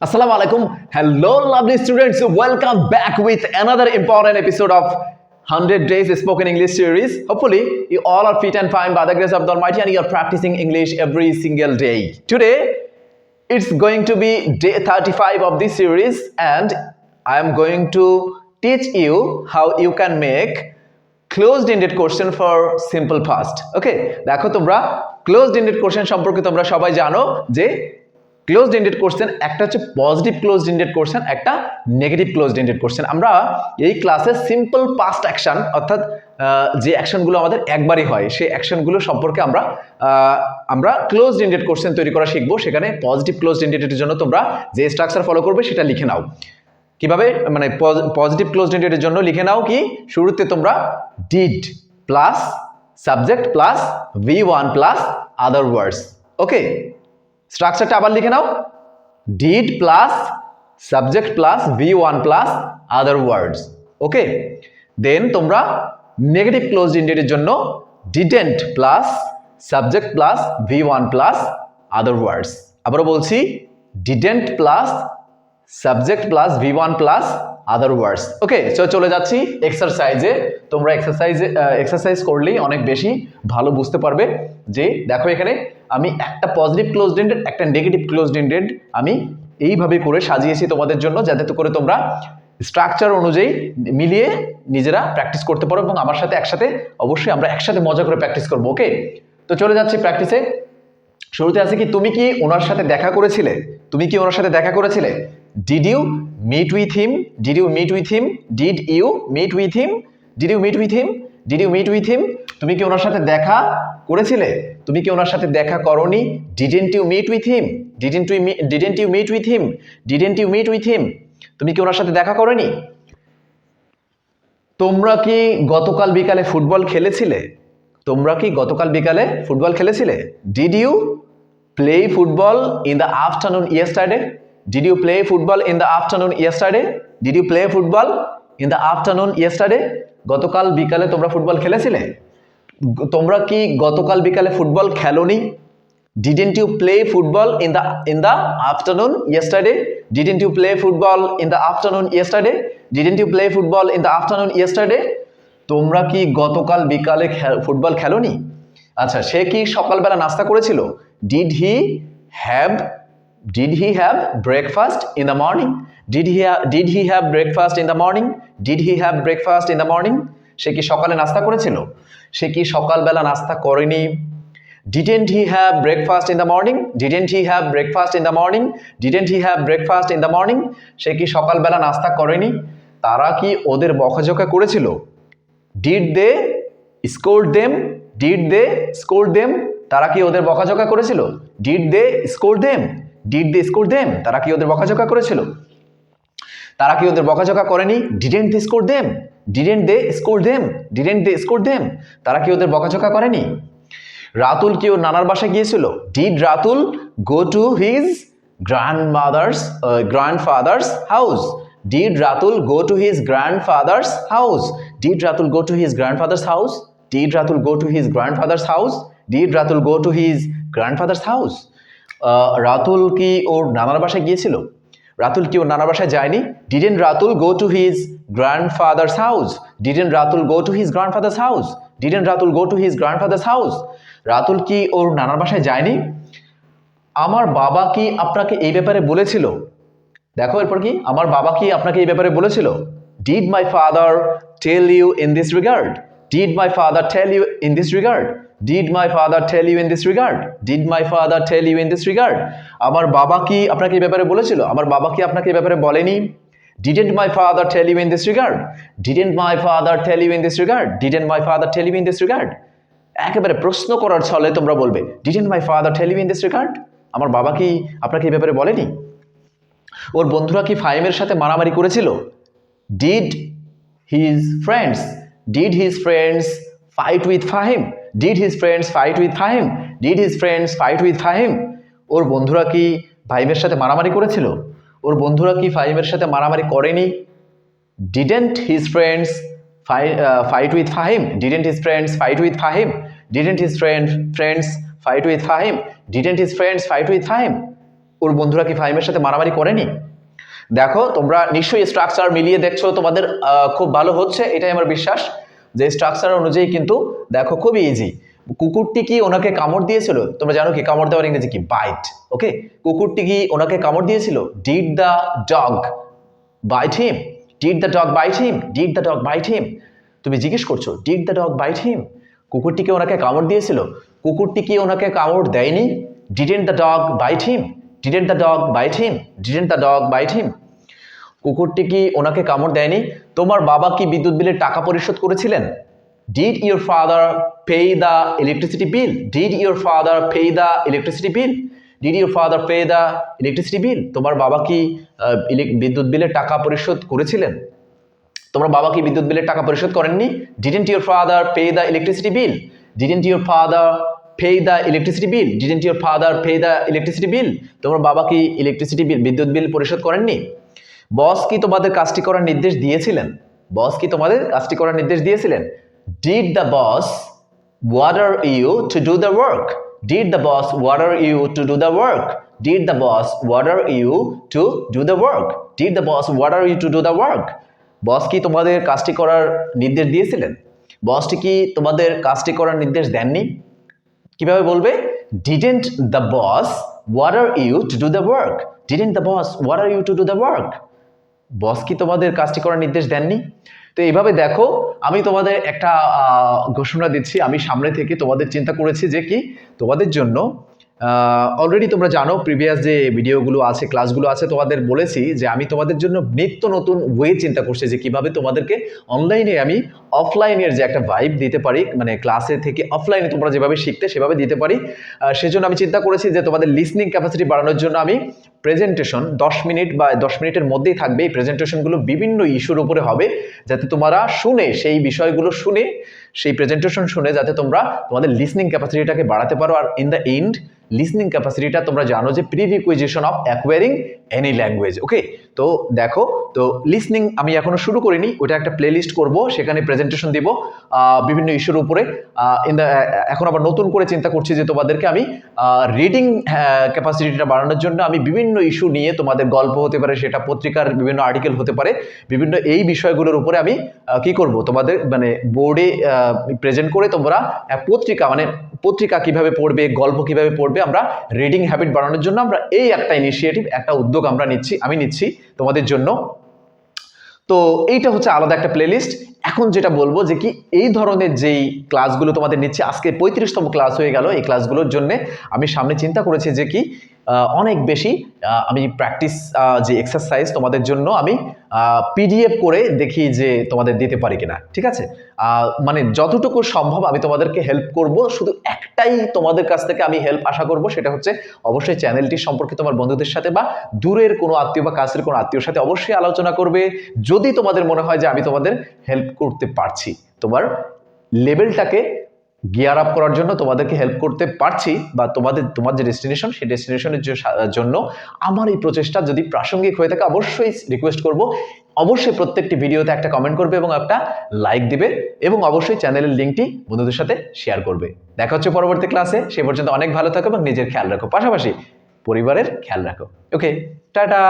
Assalamu alaikum. Hello, lovely students. Welcome back with another important episode of 100 Days Spoken English series. Hopefully, you all are fit and fine by the grace of the Almighty and you are practicing English every single day. Today, it's going to be day 35 of this series, and I am going to teach you how you can make closed-ended question for simple past. Okay, দেখো তোমরা closed-ended question সম্পর্কে তোমরা সবাই জানো যে closed ended question একটা হচ্ছে positive closed ended question, একটা নেগেটিভ ক্লোজড এন্ডেড কোশ্চেন। আমরা এই ক্লাসে সিম্পল পাস্ট অ্যাকশন অর্থাৎ যে অ্যাকশনগুলো আমাদের একবারই হয় সেই অ্যাকশনগুলো সম্পর্কে আমরা ক্লোজড এন্ডেড কোশ্চেন তৈরি করা শিখবো। সেখানে পজিটিভ ক্লোজড এন্ডেডের জন্য তোমরা যে স্ট্রাকচার ফলো করবে সেটা লিখে নাও। কিভাবে মানে পজিটিভ ক্লোজড এন্ডেডের জন্য লিখে নাও কি, শুরুতে তোমরা did plus subject plus V1 plus other words. Okay, স্ট্রাকচারটা আবার লিখে নাও, did plus subject plus V1 plus other words. Okay, then তোমরা নেগেটিভ ক্লোজড এন্ডেডের জন্য didn't plus subject plus V1 plus other words. আবারও বলছি, didn't plus subject plus V1 plus other words. Okay, so চলে যাচ্ছি এক্সারসাইজে। তোমরা এক্সারসাইজ করলেই অনেক বেশি ভালো বুঝতে পারবে। যে দেখো এখানে আমি একটা পজিটিভ ক্লোজড এন্ডেড একটা নেগেটিভ ক্লোজড এন্ডেড আমি এইভাবে করে সাজিয়েছি তোমাদের জন্য, যাতে করে তোমরা স্ট্রাকচার অনুযায়ী মিলিয়ে নিজেরা প্র্যাকটিস করতে পারো এবং আমার সাথে একসাথে অবশ্যই আমরা একসাথে মজা করে প্র্যাকটিস করবো। ওকে, তো চলে যাচ্ছি প্র্যাকটিসে। শুরুতে আছে কি, তুমি কি ওনার সাথে দেখা করেছিলে? তুমি কি ওনার সাথে দেখা করেছিলে? Did you meet with him? Did you meet with him? Did you meet with him? Did you meet with him? Did you meet with him? তুমি কি ওনার সাথে দেখা করেছিলে? তুমি কি ওনার সাথে দেখা করনি? Didn't you meet with him? Didn't you meet with him? Didn't you meet with him? তুমি কি ওনার সাথে দেখা করনি? তোমরা কি গতকাল বিকালে ফুটবল খেলেছিলে? তোমরা কি গতকাল বিকালে ফুটবল খেলেছিলে? Did you play football in the afternoon yesterday? Did you play football in the afternoon yesterday? Did you play football in the afternoon yesterday? গতকাল বিকালে তোমরা ফুটবল খেলেছিলে? তোমরা কি গতকাল বিকালে football খেলোনি? Didn't you play football in the afternoon yesterday? Didn't you play football in the afternoon yesterday? Didn't you play football in the afternoon yesterday? তোমরা কি গতকাল বিকালে ফুটবল খেলোনি? আচ্ছা, সে কি সকালবেলা নাস্তা করেছিল? Did he have breakfast in the morning? Did he have breakfast in the morning? Did he have breakfast in the morning? সে কি সকালে নাস্তা করেছিল? সে কি সকালবেলা নাস্তা করেনি? Didn't he have breakfast in the morning? Didn't he have breakfast in the morning? Didn't he have breakfast in the morning? সে কি সকালবেলা নাস্তা করেনি? তারা কি ওদের বকাঝকা করেছিল? Did they scold them? Did they scold them? তারা কি ওদের বকাঝকা করেছিল? Did they scold them? Did they scold them? তারা কি ওদের বকাঝকা করেছিল? তারা কি ওদের বকাঝকা করেনি? Didn't they scold them? Didn't they scold them? Didn't they scold them? তারা কি ওদের বকাঝকা করেনি? রাতুল কি ওর নানার বাসায় গিয়েছিল? Did Ratul go to his grandfather's house? Did Ratul go to his grandfather's house? Did Ratul go to his grandfather's house? Did Ratul go to his grandfather's house? Did Ratul go to his grandfather's house? Ratul কি ওর নানার বাসায় গিয়েছিল? রাতুল কি ওর নানার বাসায় যায়নি? Didn't Ratul go to his grandfather's house? Didn't Ratul go to his grandfather's house? Didn't Ratul go to his grandfather's house? Ratul কি ওর নানার বাসায় যায়নি? আমার বাবা কি আপনাকে এই ব্যাপারে বলেছিল? দেখো এরপর কি, আমার বাবা কি আপনাকে এই ব্যাপারে বলেছিল? Did my father tell you in this regard? Did my father tell you in this regard? Did my father tell you in this regard? Did my father tell you in this regard? আমার বাবা কি আপনাকে এই ব্যাপারে বলেছিল? আমার বাবা কি আপনাকে এই ব্যাপারে বলেনি? Didn't my father tell you in this regard? Didn't my father tell you in this regard? Didn't my father tell you in this regard? একেবারে প্রশ্ন করার ছলে তোমরা বলবে, Didn't my father tell you in this regard? আমার বাবা কি আপনাকে এই ব্যাপারে বলেনি? ওর বন্ধুরা কি ফাহিমের সাথে মারামারি করেছিল? Did his friends fight with Fahim? Did his friends fight with Fahim? Did his friends fight with Fahim? ওর বন্ধুরা কি ফাহিমের সাথে মারামারি করেছিল? ওর বন্ধুরা কি ফাহিমের সাথে মারামারি করেনি? Didn't his friends fight with Fahim? Didn't his friends fight with Fahim? Didn't his friends fight with Fahim? Didn't his friends fight with Fahim? ওর বন্ধুরা কি ফাহিমের সাথে মারামারি করেনি? দেখো তোমরা নিশ্চয়ই স্ট্রাকচার মিলিয়ে দেখছো, তোমাদের খুব ভালো হচ্ছে এটাই আমার বিশ্বাস, যে স্ট্রাকচার অনুযায়ী কিন্তু দেখো খুবই ইজি। কুকুরটি কি ওনাকে কামড় দিয়েছিল? তোমরা জানো কি কামড় দেওয়ার ইংরেজি কি? বাইট। ওকে, কুকুরটি কি ওনাকে কামড় দিয়েছিল? Did the dog bite him? Did the dog bite him? Did the dog bite him? তুমি জিজ্ঞেস করছো did the dog bite him, কুকুরটি কি ওনাকে কামড় দিয়েছিল? কুকুরটি কি ওনাকে কামড় দেয়নি? Didn't the dog bite him? Didn't the dog bite him? Didn't the dog bite him? কুকুরটি কি ওনাকে কামড় দেয়নি? তোমার বাবা কি বিদ্যুৎ বিলের টাকা পরিশোধ করেছিলেন? Did your father pay the electricity bill? Did your father pay the electricity bill? Did your father pay the electricity bill? তোমার বাবা কি বিদ্যুৎ বিলের টাকা পরিশোধ করেছিলেন? তোমার বাবা কি বিদ্যুৎ বিলের টাকা পরিশোধ করেননি? Didn't your father pay the electricity bill? Didn't your father pay the electricity bill? Didn't your father pay the electricity bill? তোমার বাবা কি ইলেকট্রিসিটি বিল বিদ্যুৎ বিল পরিশোধ করেননি? বস কি তোমাদের কাজটি করার নির্দেশ দিয়েছিলেন? বস কি তোমাদের কাজটি করার নির্দেশ দিয়েছিলেন? Did the boss order you to do the work? Did the boss order you to do the work? Did the boss order you to do the work? Did the boss order you to do the work? বস কি তোমাদের কাজটি করার নির্দেশ দিয়েছিলেন? বসটি কি তোমাদের কাজটি করার নির্দেশ দেননি? কিভাবে বলবে? Didn't the boss order you to do the work? Didn't the boss order you to do the work? বস কি তোমাদের কাজটি করার নির্দেশ দেননি? তো এইভাবে দেখো, আমি তোমাদের একটা ঘোষণা দিচ্ছি, আমি সামনে থেকে তোমাদের চিন্তা করেছি যে কি তোমাদের জন্য অলরেডি তোমরা জানো প্রিভিয়াস যে ভিডিওগুলো আছে, ক্লাসগুলো আছে, তোমাদের বলেছি যে আমি তোমাদের জন্য নিত্য নতুন ওয়ে চিন্তা করছি যে কিভাবে তোমাদেরকে অনলাইনে আমি অফলাইনের যে একটা ভাইব দিতে পারি, মানে ক্লাসে থেকে অফলাইনে তোমরা যেভাবে শিখতে সেভাবে দিতে পারি। সেজন্য আমি চিন্তা করেছি যে তোমাদের লিসনিং ক্যাপাসিটি বাড়ানোর জন্য আমি প্রেজেন্টেশন 10 মিনিট বা 10 মিনিটের মধ্যেই থাকবে। এই প্রেজেন্টেশনগুলো বিভিন্ন ইস্যুর উপরে হবে, যাতে তোমরা শুনে সেই বিষয়গুলো শুনে সেই প্রেজেন্টেশন শুনে যাতে তোমরা তোমাদের লিসনিং ক্যাপাসিটিটাকে বাড়াতে পারো। আর ইন দ্য এন্ড লিসনিং ক্যাপাসিটিটা তোমরা জানো যে প্রিরিকুইজিশন অফ অ্যাকোয়ারিং এনি ল্যাঙ্গুয়েজ। ওকে, তো দেখো, তো লিসনিং আমি এখনো শুরু করিনি, ওটা একটা প্লে লিস্ট করবো, সেখানে প্রেজেন্টেশন দিব বিভিন্ন ইস্যুর উপরে। এখন আবার নতুন করে চিন্তা করছি যে তোমাদেরকে আমি রিডিং ক্যাপাসিটিটা বাড়ানোর জন্য আমি বিভিন্ন ইস্যু নিয়ে, তোমাদের গল্প হতে পারে, সেটা পত্রিকার বিভিন্ন আর্টিকেল হতে পারে, বিভিন্ন এই বিষয়গুলোর উপরে আমি কি করব তোমাদের মানে বোর্ডে প্রেজেন্ট করে তোমরা পত্রিকা কিভাবে পড়বে, গল্প কিভাবে পড়বে, আমরা রিডিং হ্যাবিট বাড়ানোর জন্য আমরা এই একটা ইনিশিয়েটিভ, একটা উদ্যোগ আমি নিচ্ছি তোমাদের জন্য। তো এইটা হচ্ছে আলাদা একটা প্লেলিস্ট। এখন যেটা বলবো যে কি এই ধরনের যেই ক্লাসগুলো তোমাদের নিচ্ছে, আজকে 35তম ক্লাস হয়ে গেল, এই ক্লাসগুলোর জন্য আমি সামনে চিন্তা করেছি যে কি অনেক বেশি আমি প্র্যাকটিস যে এক্সারসাইজ তোমাদের জন্য আমি পিডিএফ করে দেখি যে তোমাদের দিতে পারি কিনা। ঠিক আছে, মানে যতটুকু সম্ভব আমি তোমাদেরকে হেল্প করব। শুধু একটাই তোমাদের কাছ থেকে আমি হেল্প আশা করব, সেটা হচ্ছে অবশ্যই চ্যানেলটি সম্পর্কে তোমার বন্ধুদের সাথে বা দূরের কোনো আত্মীয় বা কাছের কোনো আত্মীয়র সাথে অবশ্যই আলোচনা করবে। যদি তোমাদের মনে হয় যে আমি তোমাদের হেল্প করতে পারছি, তোমার লেভেলটাকে গিয়ার আপ করার জন্য তোমাদেরকে হেল্প করতে পারছি, বা তোমার যে ডেস্টিনেশন সেই ডেস্টিনেশনের জন্য আমার এই প্রচেষ্টা যদি প্রাসঙ্গিক হয়ে থাকে, অবশ্যই রিকোয়েস্ট করব অবশ্যই প্রত্যেকটি ভিডিওতে একটা কমেন্ট করবে এবং একটা লাইক দিবে, এবং অবশ্যই চ্যানেলের লিঙ্কটি বন্ধুদের সাথে শেয়ার করবে। দেখা হচ্ছে পরবর্তী ক্লাসে, সে পর্যন্ত অনেক ভালো থাকো এবং নিজের খেয়াল রাখো, পাশাপাশি পরিবারের খেয়াল রাখো। ওকে, টাটা।